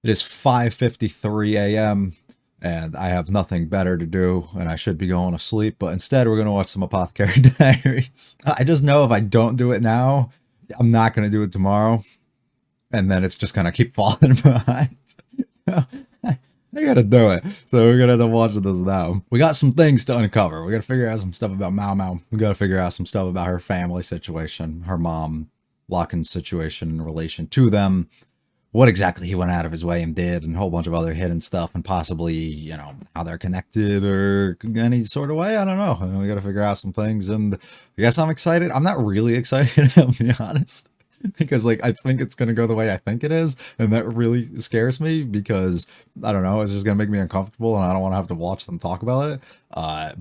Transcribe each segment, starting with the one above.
It is 5:53 a.m. and I have nothing better to do and I should be going to sleep, but instead we're going to watch some Apothecary Diaries. I just know if I don't do it now, I'm not going to do it tomorrow, and then it's just going to keep falling behind. So, I gotta do it. So we're gonna end up watching this now. We got some things to uncover. We gotta figure out some stuff about Mau Mau. We gotta figure out some stuff about her family situation, her mom, Laken's situation in relation to them, what exactly he went out of his way and did, and a whole bunch of other hidden stuff, and possibly, how they're connected or any sort of way. I don't know. We got to figure out some things, and I guess I'm excited. I'm not really excited, I'll be honest, because like I think it's gonna go the way I think it is, and that really scares me because I don't know, it's just gonna make me uncomfortable, and I don't want to have to watch them talk about it.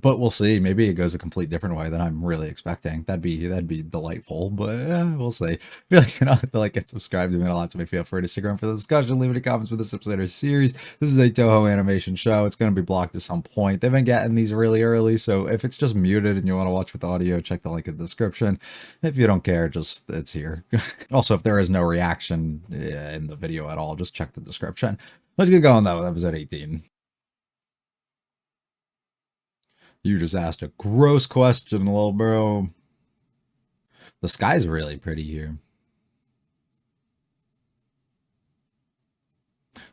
But we'll see. Maybe it goes a complete different way than I'm really expecting. That'd be delightful, but we'll see. I feel like hit the like and subscribe to me a lot to me. Feel free to stick around for the discussion. Leave any comments for this episode or series. This is a Toho animation show. It's going to be blocked at some point. They've been getting these really early, so if it's just muted and you want to watch with audio, check the link in the description. If you don't care, just it's here. Also, if there is no reaction in the video at all, just check the description. Let's get going though with episode 18. You just asked a gross question, little bro. The sky's really pretty here.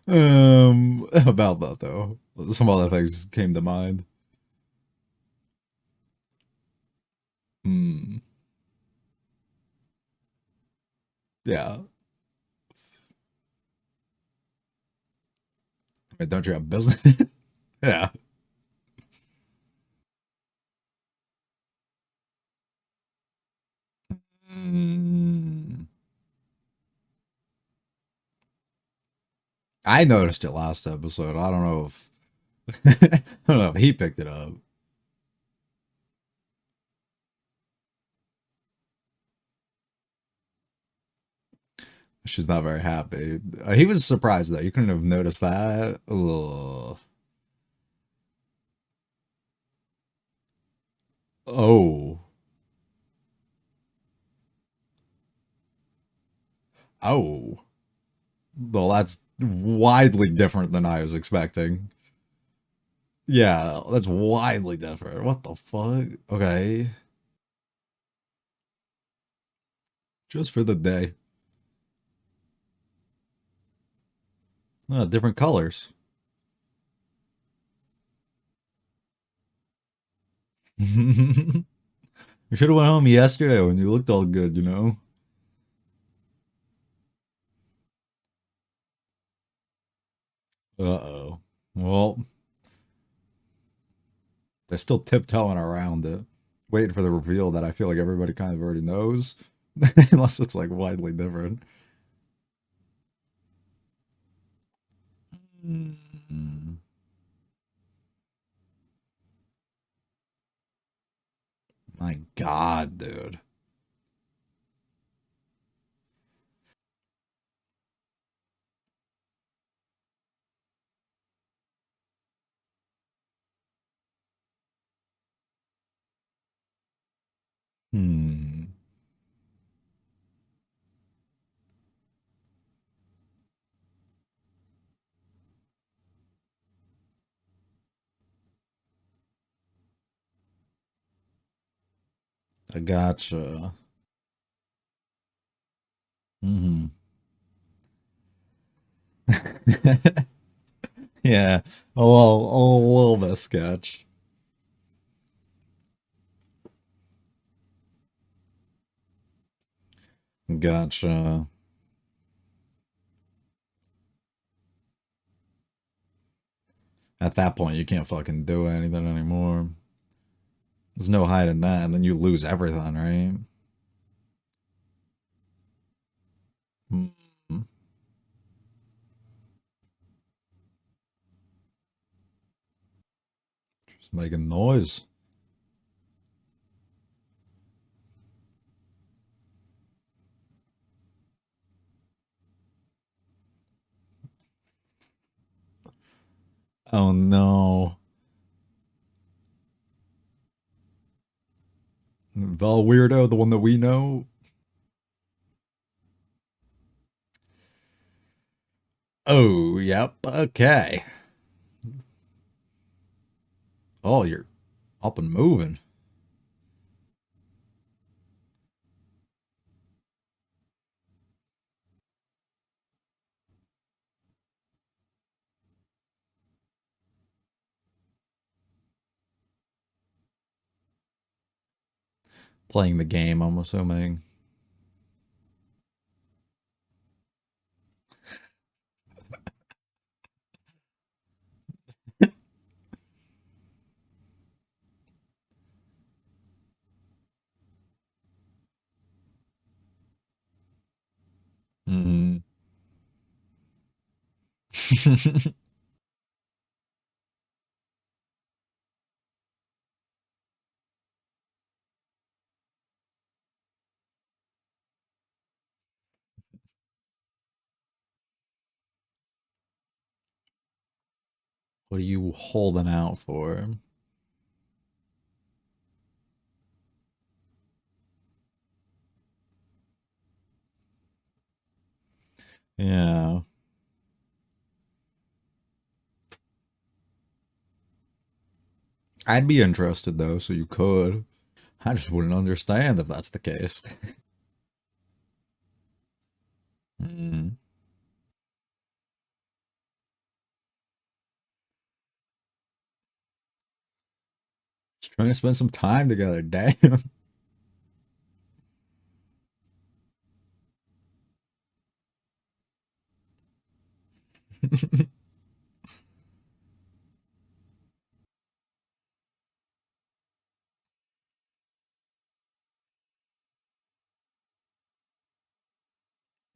About that though. Some other things came to mind. Hmm. Yeah. Wait, don't you have business? Yeah. Mm. I noticed it last episode. I don't know if I don't know if he picked it up. She's not very happy. He was surprised though. You couldn't have noticed that. Ugh. Oh. Oh. Well, that's widely different than I was expecting. Yeah, that's widely different. What the fuck? Okay. Just for the day. Different colors. You should have went home yesterday when you looked all good, you know? Uh-oh. Well, they're still tiptoeing around it, waiting for the reveal that I feel like everybody kind of already knows, unless it's like widely different. Mm. My God, dude. Hmm. I gotcha. Hmm. Yeah, a little bit of sketch. Gotcha. At that point, you can't fucking do anything anymore. There's no hiding that, and then you lose everything, right? Mm. Just making noise. Oh no. The weirdo, the one that we know. Oh, yep. Okay. Oh, you're up and moving. Playing the game, I'm assuming. Mm. What are you holding out for? Yeah. I'd be interested though, so you could. I just wouldn't understand if that's the case. Mm. Just trying to spend some time together, damn.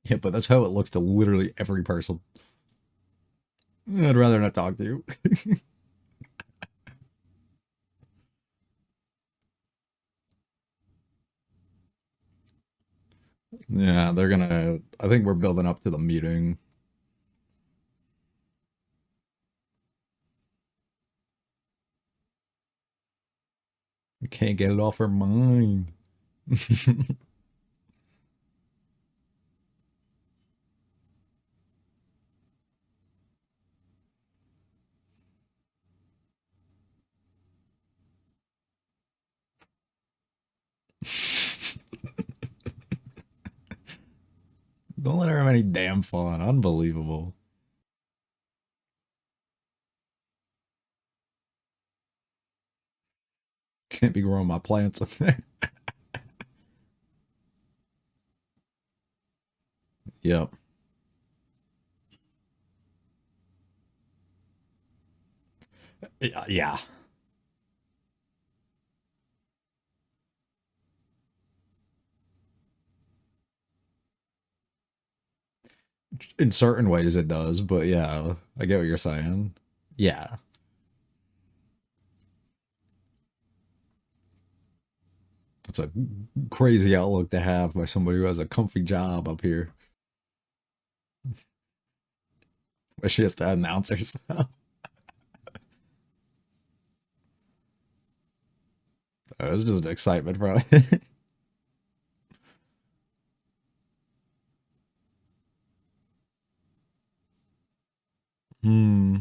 Yeah, but that's how it looks to literally every person. I'd rather not talk to you. Yeah, they're gonna. I think we're building up to the meeting. We can't get it off our mind. Don't let her have any damn fun. Unbelievable. Can't be growing my plants in there. Yep. Yeah. In certain ways it does, but yeah, I get what you're saying. Yeah. It's a crazy outlook to have by somebody who has a comfy job up here. But she has to announce herself. It's just an excitement, probably. Hmm.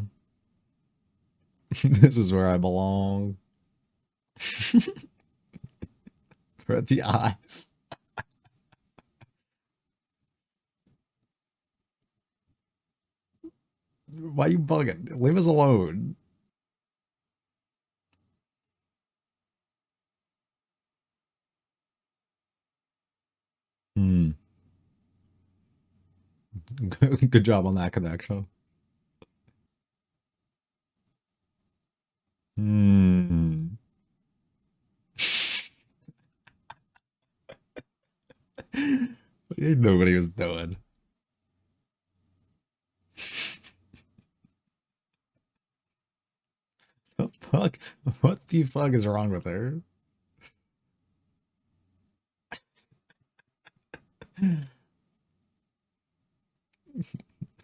This is where I belong. For at the eyes. Why you bugging? Leave us alone. Hmm. Good job on that connection. Hmm. Nobody was doing. The fuck? What the fuck is wrong with her?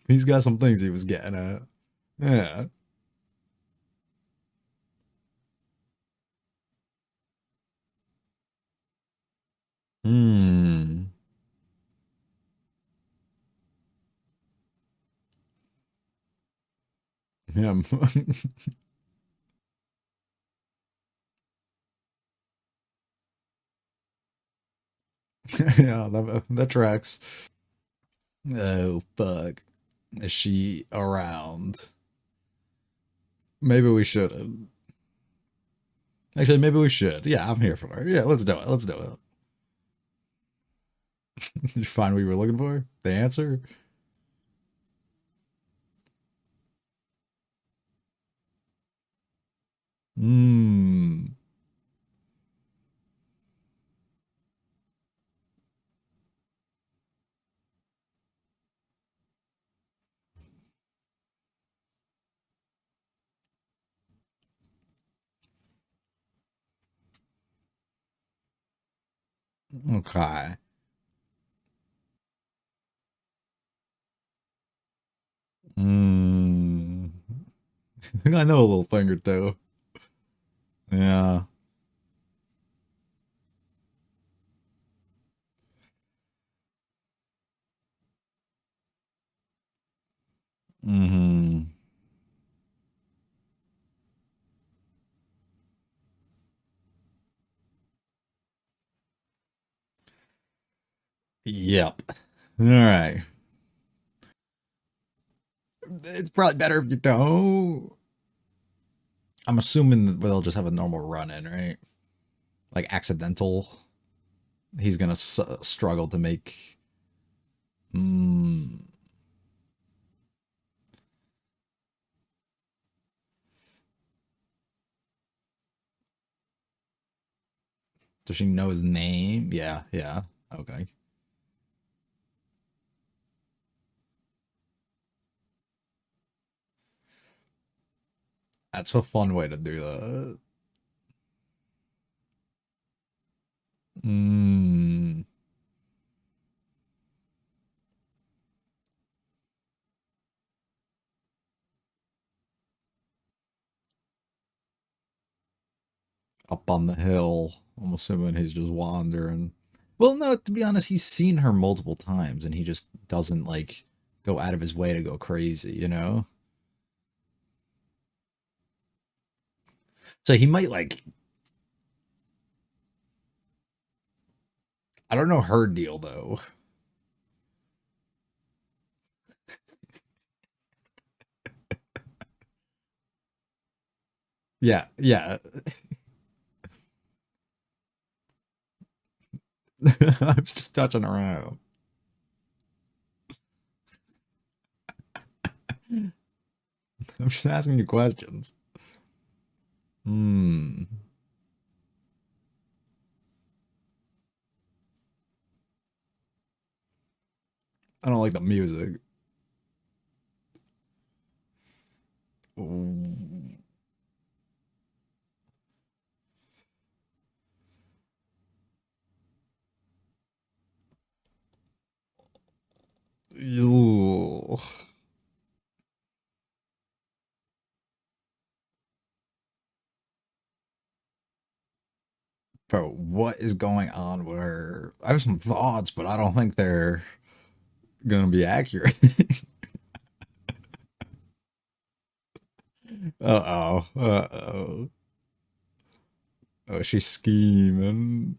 He's got some things he was getting at. Yeah. Hmm. Him. Yeah, that tracks. Oh, fuck. Is she around? Maybe we shouldn't. Actually, maybe we should. Yeah, I'm here for her. Yeah, let's do it. Let's do it. Did you find what you were looking for? The answer? Hmm. Okay. Hmm. I know a little thing or two. Yeah. Hmm. Yep. All right. It's probably better if you don't. I'm assuming that they'll just have a normal run in, right? Like accidental. He's gonna struggle to make. Mm, does she know his name? Yeah, yeah. Okay. That's a fun way to do that. Mm, up on the hill. I'm assuming he's just wandering. Well, no, to be honest, he's seen her multiple times and he just doesn't like go out of his way to go crazy, you know? So he might like, I don't know her deal though. Yeah, yeah. I was just touching around. I'm just asking you questions. Hmm. I don't like the music. Ooh. Ew. Bro, what is going on with her? I have some thoughts, but I don't think they're gonna be accurate. Uh-oh. Uh-oh. Oh, she's scheming.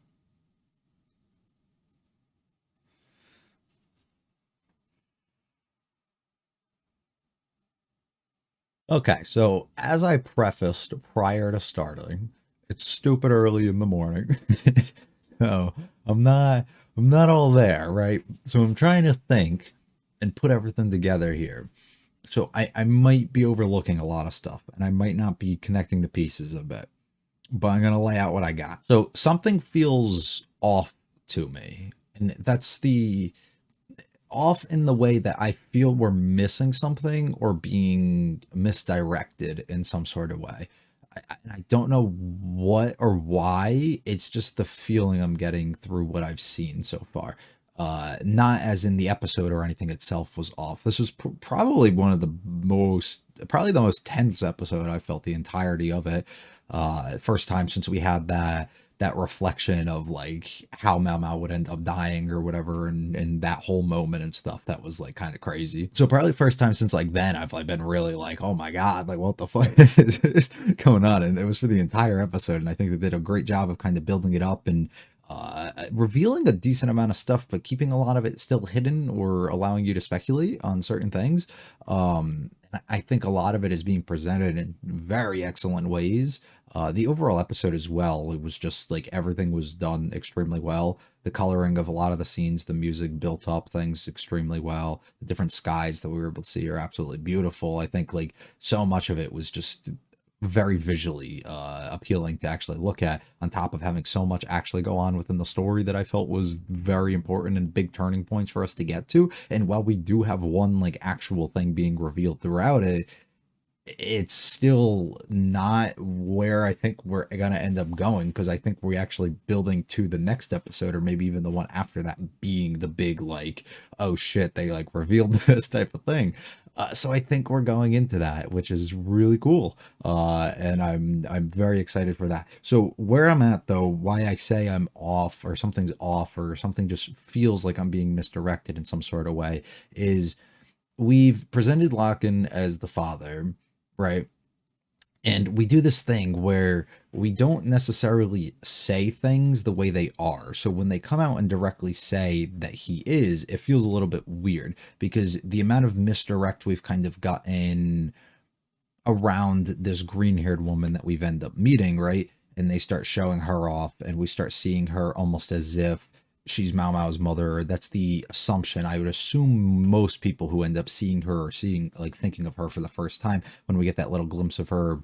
Okay, so as I prefaced prior to starting, it's stupid early in the morning. So I'm not I'm not all there, right? So I'm trying to think and put everything together here. So I might be overlooking a lot of stuff and I might not be connecting the pieces a bit, but I'm gonna lay out what I got. So something feels off to me, and that's the off in the way that I feel we're missing something or being misdirected in some sort of way. I don't know what or why. It's just the feeling I'm getting through what I've seen so far. Not as in the episode or anything itself was off. This was probably one of the most, probably the most tense episode I felt the entirety of it. First time since we had that that reflection of like how Mao Mao would end up dying or whatever, and that whole moment and stuff, that was like kind of crazy. So probably the first time since like then I've like been really like, oh my god, like what the fuck is going on? And it was for the entire episode, and I think they did a great job of kind of building it up and revealing a decent amount of stuff, but keeping a lot of it still hidden or allowing you to speculate on certain things. I think a lot of it is being presented in very excellent ways. The overall episode as well, it was just like everything was done extremely well. The coloring of a lot of the scenes, the music built up things extremely well. The different skies that we were able to see are absolutely beautiful. I think like so much of it was just very visually appealing to actually look at, on top of having so much actually go on within the story that I felt was very important and big turning points for us to get to. And while we do have one like actual thing being revealed throughout it, it's still not where I think we're gonna end up going, because I think we're actually building to the next episode, or maybe even the one after that, being the big like, oh shit, they like revealed this type of thing. So I think we're going into that, which is really cool, and I'm very excited for that. So where I'm at though, why I say I'm off or something's off or something just feels like I'm being misdirected in some sort of way, is we've presented Locken as the father, right? And we do this thing where we don't necessarily say things the way they are. So when they come out and directly say that he is, it feels a little bit weird, because the amount of misdirect we've kind of gotten around this green-haired woman that we've ended up meeting, right? And they start showing her off, and we start seeing her almost as if she's Mao Mao's mother. That's the assumption. I would assume most people who end up seeing her, or seeing like thinking of her for the first time, when we get that little glimpse of her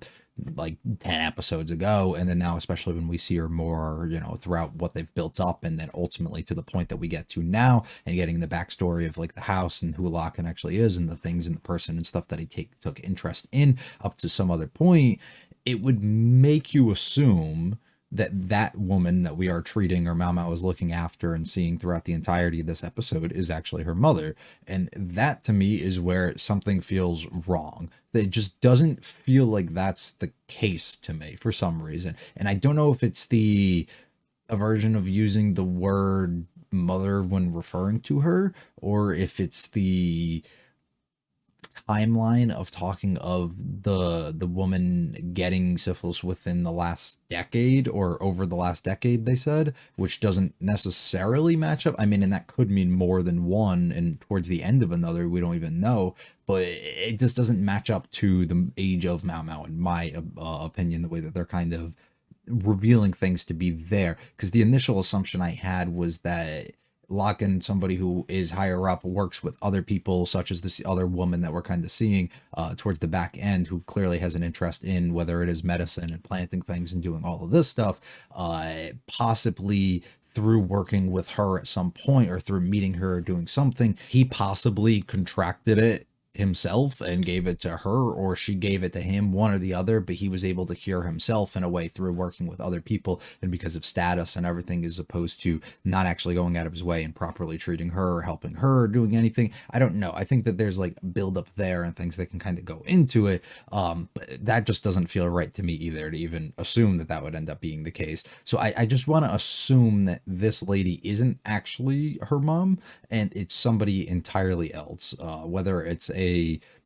like 10 episodes ago, and then now especially when we see her more, you know, throughout what they've built up, and then ultimately to the point that we get to now, and getting the backstory of like the house and who Locken actually is, and the things and the person and stuff that he took interest in up to some other point, it would make you assume that that woman that we are treating, or Mao Mao is looking after and seeing throughout the entirety of this episode, is actually her mother. And that to me is where something feels wrong. It just doesn't feel like that's the case to me for some reason. And I don't know if it's the aversion of using the word mother when referring to her, or if it's the timeline of talking of the woman getting syphilis within the last decade, or over the last decade, they said, which doesn't necessarily match up. I mean, and that could mean more than one, and towards the end of another, we don't even know, but it just doesn't match up to the age of Mao Mao, in my opinion, the way that they're kind of revealing things to be there. Because the initial assumption I had was that Locken, somebody who is higher up, works with other people, such as this other woman that we're kind of seeing towards the back end, who clearly has an interest in whether it is medicine and planting things and doing all of this stuff, possibly through working with her at some point, or through meeting her or doing something, he possibly contracted it himself and gave it to her, or she gave it to him, one or the other, but he was able to cure himself in a way through working with other people, and because of status and everything, as opposed to not actually going out of his way and properly treating her or helping her or doing anything. I don't know. I think that there's like build up there and things that can kind of go into it, but that just doesn't feel right to me either, to even assume that that would end up being the case. So I just want to assume that this lady isn't actually her mom, and it's somebody entirely else, whether it's a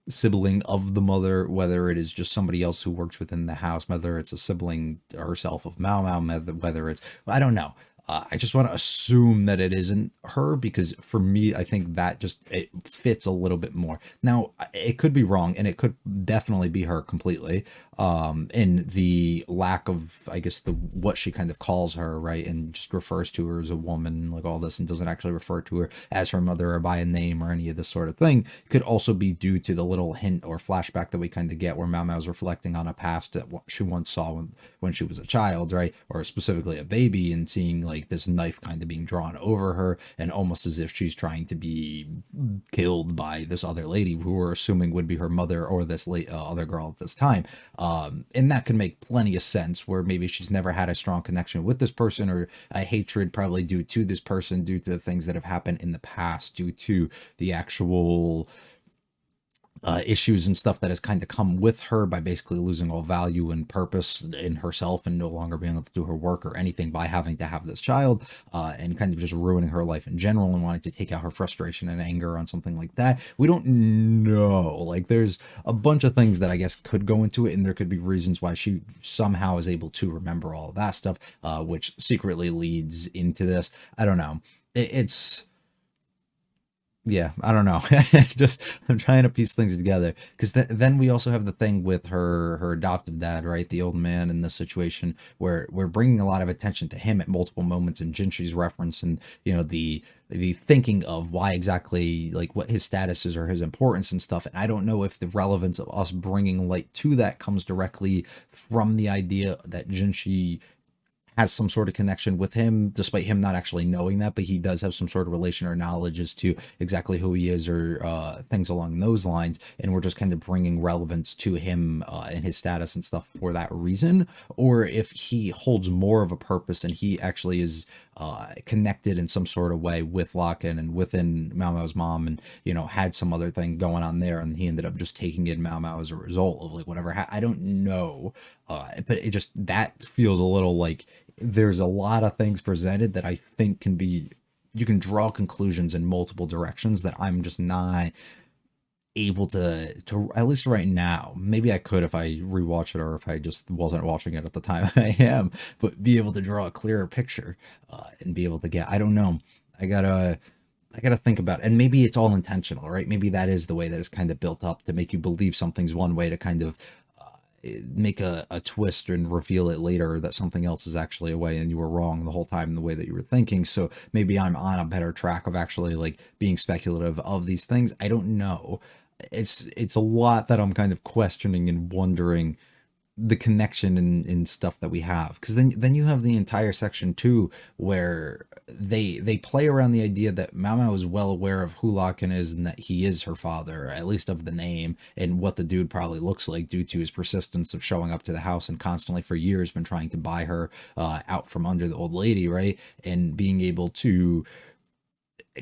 sibling of the mother, whether it is just somebody else who works within the house, whether it's a sibling herself of Mao Mao, whether it's, I don't know. I just want to assume that it isn't her, because for me, I think that just, it fits a little bit more. Now, it could be wrong, and it could definitely be her completely, in the lack of, I guess, the what she kind of calls her, right, and just refers to her as a woman, like all this, and doesn't actually refer to her as her mother or by a name or any of this sort of thing. It could also be due to the little hint or flashback that we kind of get, where Mao Mao's reflecting on a past that she once saw when she was a child, right, or specifically a baby, and seeing like this knife kind of being drawn over her, and almost as if she's trying to be killed by this other lady who we're assuming would be her mother, or this other girl at this time. And that could make plenty of sense, where maybe she's never had a strong connection with this person, or a hatred probably due to this person, due to the things that have happened in the past, due to the actual issues and stuff that has kind of come with her by basically losing all value and purpose in herself and no longer being able to do her work or anything by having to have this child, and kind of just ruining her life in general and wanting to take out her frustration and anger on something like that. We don't know. Like, there's a bunch of things that I guess could go into it, and there could be reasons why she somehow is able to remember all of that stuff, which secretly leads into this. I don't know. It's yeah, I don't know. Just I'm trying to piece things together because then we also have the thing with her adoptive dad, right? The old man in this situation where we're bringing a lot of attention to him at multiple moments, and Jinshi's reference and the thinking of why exactly, like, what his status is or his importance and stuff. And I don't know if the relevance of us bringing light to that comes directly from the idea that Jinshi has some sort of connection with him, despite him not actually knowing that, but he does have some sort of relation or knowledge as to exactly who he is, or things along those lines. And we're just kind of bringing relevance to him and his status and stuff for that reason. Or if he holds more of a purpose and he actually is connected in some sort of way with LAKEN and within Mao Mao's mom, and had some other thing going on there, and he ended up just taking in Mao Mao as a result of like whatever. I don't know, but it just, that feels a little like there's a lot of things presented that I think you can draw conclusions in multiple directions that I'm just not able to at least right now. Maybe I could if I rewatch it, or if I just wasn't watching it at the time I am, but be able to draw a clearer picture, and be able to get, I don't know. I gotta think about it. And maybe it's all intentional, right? Maybe that is the way that it's kind of built up to make you believe something's one way, to kind of make a twist and reveal it later that something else is actually a way, and you were wrong the whole time in the way that you were thinking. So maybe I'm on a better track of actually like being speculative of these things. I don't know. It's a lot that I'm kind of questioning and wondering the connection in stuff that we have, because then you have the entire section 2 where they play around the idea that Mao Mao is well aware of who LAKEN is, and that he is her father, at least of the name, and what the dude probably looks like due to his persistence of showing up to the house and constantly for years been trying to buy her out from under the old lady, right? And being able to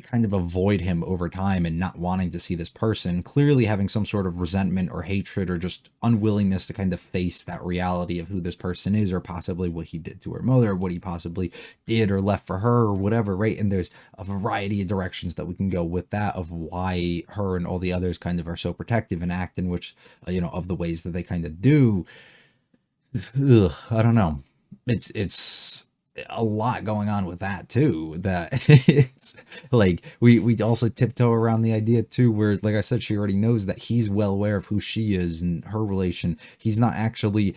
kind of avoid him over time and not wanting to see this person, clearly having some sort of resentment or hatred or just unwillingness to kind of face that reality of who this person is, or possibly what he did to her mother, or what he possibly did or left for her, or whatever, right? And there's a variety of directions that we can go with that, of why her and all the others kind of are so protective and act in which, of the ways that they kind of do. Ugh, I don't know. It's a lot going on with that too, that it's like we also tiptoe around the idea too, where, like I said, she already knows that he's well aware of who she is and her relation. He's not actually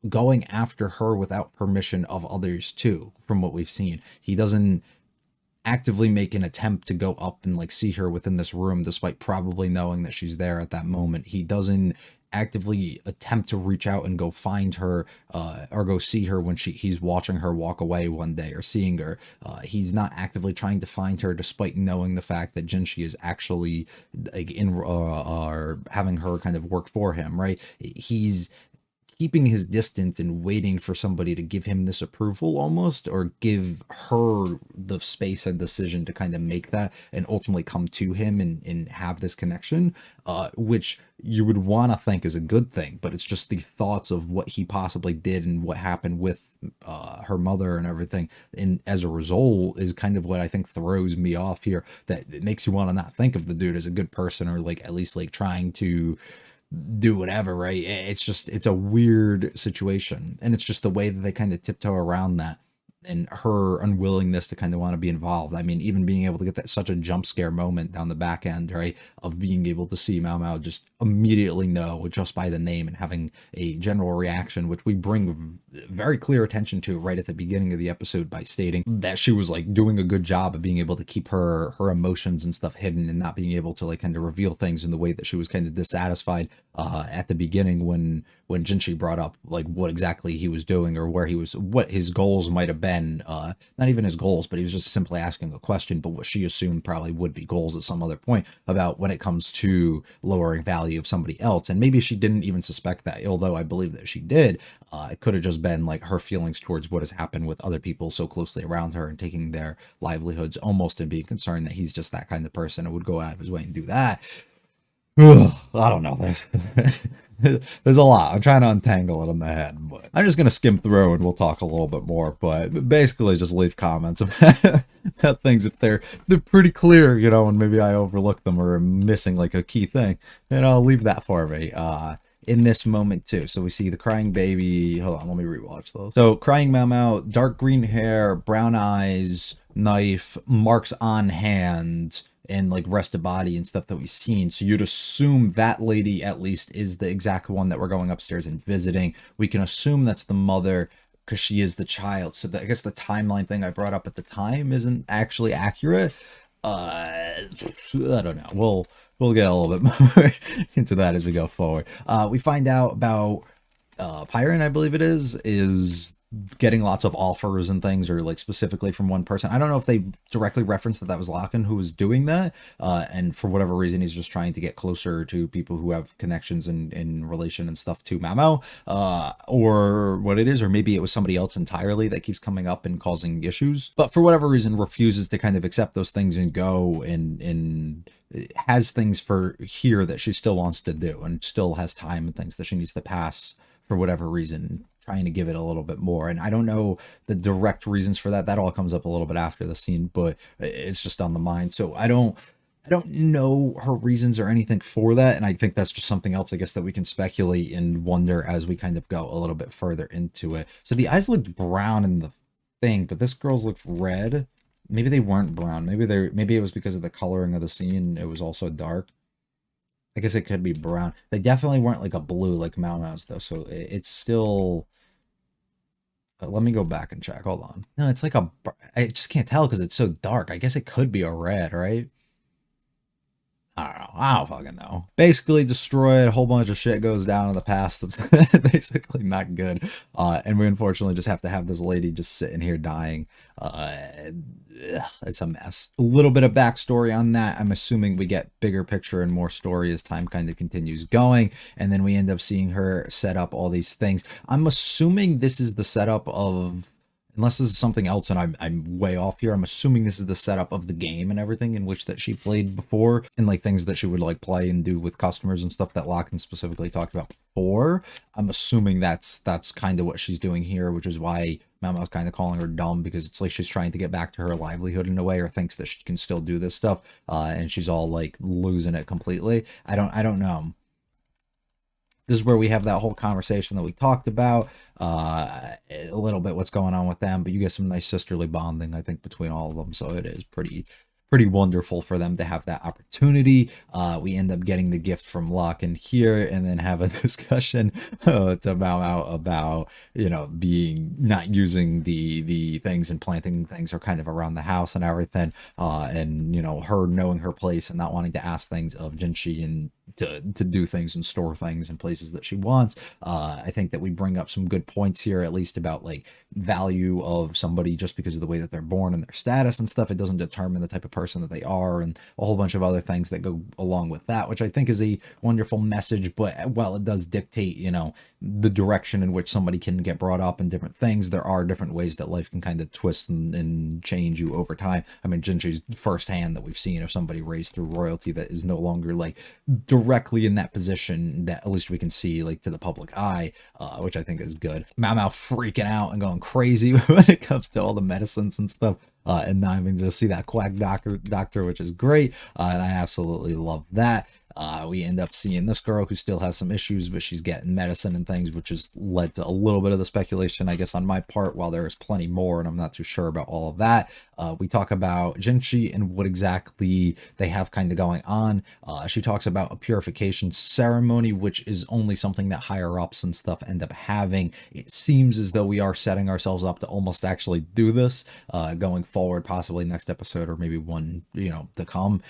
going after her without permission of others too, from what we've seen. He doesn't actively make an attempt to go up and like see her within this room, despite probably knowing that she's there at that moment. He doesn't actively attempt to reach out and go find her, or go see her when he's watching her walk away one day, or seeing her. He's not actively trying to find her, despite knowing the fact that Jinshi is actually like in or having her kind of work for him, right? He's keeping his distance and waiting for somebody to give him this approval almost, or give her the space and decision to kind of make that and ultimately come to him and have this connection, which you would want to think is a good thing, but it's just the thoughts of what he possibly did and what happened with her mother and everything, and as a result is kind of what I think throws me off here, that it makes you want to not think of the dude as a good person, or like at least like trying to do whatever, right? It's a weird situation, and it's just the way that they kind of tiptoe around that, and her unwillingness to kind of want to be involved. I mean, even being able to get that such a jump scare moment down the back end, right, of being able to see Mao Mao just immediately know just by the name, and having a general reaction, which we bring very clear attention to right at the beginning of the episode by stating that she was like doing a good job of being able to keep her emotions and stuff hidden, and not being able to like kind of reveal things in the way that she was kind of dissatisfied at the beginning when Jinshi brought up like what exactly he was doing, or where he was, what his goals might have been, not even his goals, but he was just simply asking a question, but what she assumed probably would be goals at some other point, about when it comes to lowering value of somebody else. And maybe she didn't even suspect that, although I believe that she did. It could have just been like her feelings towards what has happened with other people so closely around her and taking their livelihoods almost, and being concerned that he's just that kind of person and would go out of his way and do that. Ugh, I don't know. There's a lot. I'm trying to untangle it in the head, but I'm just gonna skim through and we'll talk a little bit more. But basically, just leave comments about things if they're pretty clear, and maybe I overlook them or am missing like a key thing, and I'll leave that for me. In this moment too. So we see the crying baby. Hold on, let me rewatch those. So crying Mau, dark green hair, brown eyes, knife, marks on hand, and like rested body and stuff that we've seen. So you'd assume that lady at least is the exact one that we're going upstairs and visiting. We can assume that's the mother because she is the child. So I guess the timeline thing I brought up at the time isn't actually accurate. I don't know. We'll get a little bit more into that as we go forward. We find out about Pyron, I believe it is getting lots of offers and things, or like specifically from one person. I don't know if they directly referenced that was LAKEN who was doing that, and for whatever reason he's just trying to get closer to people who have connections in relation and stuff to Mau, or what it is, or maybe it was somebody else entirely that keeps coming up and causing issues, but for whatever reason refuses to kind of accept those things and go and has things for here that she still wants to do and still has time and things that she needs to pass for whatever reason, trying to give it a little bit more. And I don't know the direct reasons for that. That all comes up a little bit after the scene, but it's just on the mind. So I don't know her reasons or anything for that. And I think that's just something else, I guess, that we can speculate and wonder as we kind of go a little bit further into it. So the eyes looked brown in the thing, but this girl's looked red. Maybe they weren't brown. Maybe it was because of the coloring of the scene. It was also dark. I guess it could be brown. They definitely weren't like a blue like Mau's though, so it's still. Let me go back and check. Hold on. No, it's like I just can't tell because it's so dark. I guess it could be a red, right? I don't know. I don't fucking know. Basically destroyed. A whole bunch of shit goes down in the past that's basically not good. And we unfortunately just have to have this lady just sitting here dying. It's a mess. A little bit of backstory on that. I'm assuming we get bigger picture and more story as time kind of continues going. And then we end up seeing her set up all these things. I'm assuming this is the setup of, unless this is something else and I'm way off here, I'm assuming this is the setup of the game and everything in which that she played before, and like things that she would like play and do with customers and stuff that LAKEN specifically talked about before. I'm assuming that's kind of what she's doing here, which is why Mama's kind of calling her dumb, because it's like she's trying to get back to her livelihood in a way, or thinks that she can still do this stuff, and she's all like losing it completely. I don't know. This is where we have that whole conversation that we talked about, a little bit what's going on with them, but you get some nice sisterly bonding, I think, between all of them. So it is pretty wonderful for them to have that opportunity. We end up getting the gift from LAKEN here, and then have a discussion to about being not using the things and planting things are kind of around the house and everything, and her knowing her place and not wanting to ask things of Jinshi and to do things and store things in places that she wants. I think that we bring up some good points here, at least about like value of somebody just because of the way that they're born and their status and stuff. It doesn't determine the type of person that they are, and a whole bunch of other things that go along with that, which I think is a wonderful message. But while it does dictate, the direction in which somebody can get brought up in different things, there are different ways that life can kind of twist and change you over time. I mean, Jinshi's firsthand that we've seen of somebody raised through royalty that is no longer like directly in that position, that at least we can see like to the public eye, which I think is good. Mau freaking out and going crazy when it comes to all the medicines and stuff, and not even just see that quack doctor, which is great, and I absolutely love that. We end up seeing this girl who still has some issues, but she's getting medicine and things, which has led to a little bit of the speculation, I guess, on my part, while there is plenty more, and I'm not too sure about all of that. We talk about Jinshi and what exactly they have kind of going on. She talks about a purification ceremony, which is only something that higher ups and stuff end up having. It seems as though we are setting ourselves up to almost actually do this going forward, possibly next episode or maybe one to come,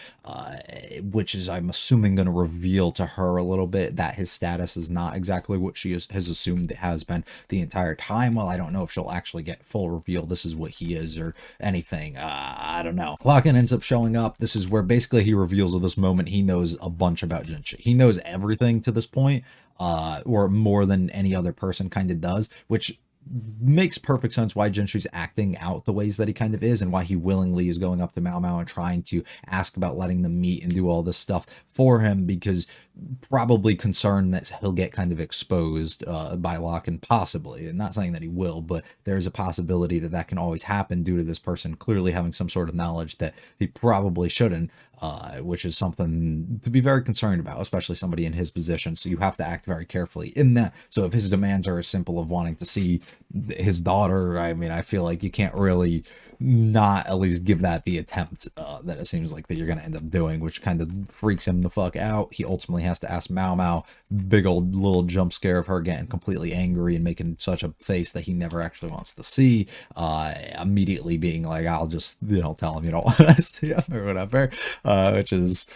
which is, I'm assuming, going to reveal to her a little bit that his status is not exactly what she has assumed it has been the entire time. Well, I don't know if she'll actually get full reveal, this is what he is or anything. I don't know. LAKEN ends up showing up. This is where basically he reveals at this moment he knows a bunch about Jinshi. He knows everything to this point, or more than any other person kind of does, which makes perfect sense why Gentry's acting out the ways that he kind of is, and why he willingly is going up to Mao Mao and trying to ask about letting them meet and do all this stuff for him, because probably concerned that he'll get kind of exposed by LAKEN, possibly. And not saying that he will, but there's a possibility that that can always happen due to this person clearly having some sort of knowledge that he probably shouldn't, which is something to be very concerned about, especially somebody in his position. So you have to act very carefully in that. So if his demands are as simple of wanting to see his daughter, I mean, I feel like you can't really not at least give that the attempt that it seems like that you're going to end up doing, which kind of freaks him the fuck out. He ultimately has to ask Mao Mao. Big old little jump scare of her getting completely angry and making such a face that he never actually wants to see, immediately being like, I'll just, you know, tell him you don't want to see him or whatever, which is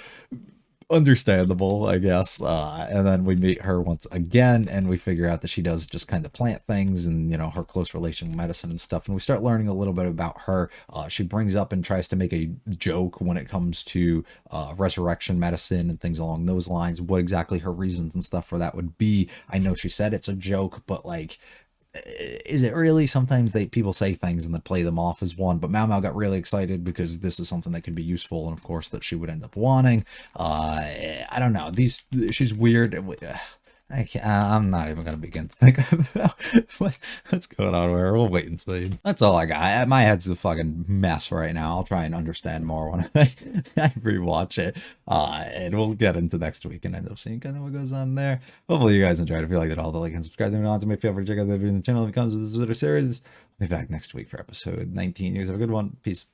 understandable, I guess. And then we meet her once again, and we figure out that she does just kind of plant things, and, you know, her close relation with medicine and stuff. And we start learning a little bit about her. She brings up and tries to make a joke when it comes to resurrection medicine and things along those lines. What exactly her reasons and stuff for that would be, I know she said it's a joke, but like, is it really? Sometimes people say things and then play them off as one. But Mao Mao got really excited because this is something that could be useful, and of course that she would end up wanting. I don't know, she's weird. I'm not even gonna begin to think about what's going on with her. We'll wait and see. That's all I got. My head's a fucking mess right now. I'll try and understand more when I rewatch it, and we'll get into next week and end up seeing kind of what goes on there. Hopefully you guys enjoyed. If you liked it, all the like and subscribe to me. Not to me, feel free to check out the video in the channel if it comes with this other series. I'll be back next week for episode 19. You guys have a good one. Peace.